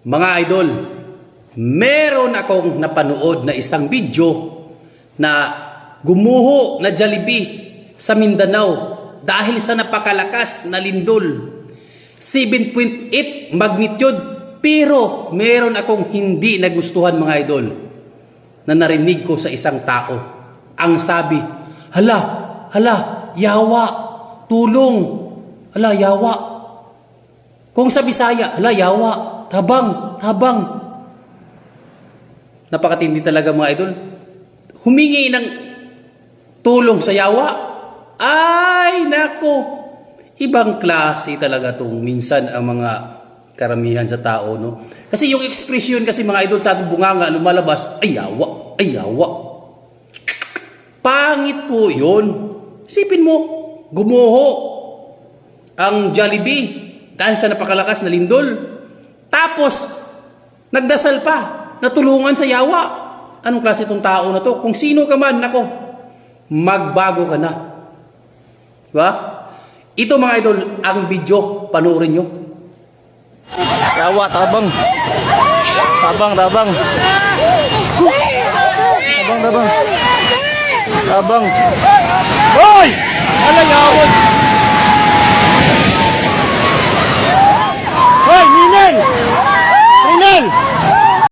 Mga idol, meron akong napanood na isang video na gumuho na Jollibee sa Mindanao dahil sa napakalakas na lindol. 7.8 magnitude, pero meron akong hindi nagustuhan mga idol na narinig ko sa isang tao. Ang sabi, hala, yawa, tulong, hala, yawa. Kung sa Bisaya, hala, yawa, habang. Napakatindi talaga mga idol. Humingi ng tulong sa yawa. Ay, nako. Ibang klase talaga tong minsan ang mga karamihan sa tao, no? Kasi yung expression kasi mga idol sa ating bunganga lumalabas, ay yawa. Pangit po yun. Isipin mo, gumuho ang Jollibee dahil sa napakalakas na lindol. Tapos, nagdasal pa, natulungan sa yawa. Anong klase itong tao na to? Kung sino ka man, nako, magbago ka na. Diba? Ito mga idol, ang video, panoorin nyo. Yawa, tabang. Tabang. Hoy!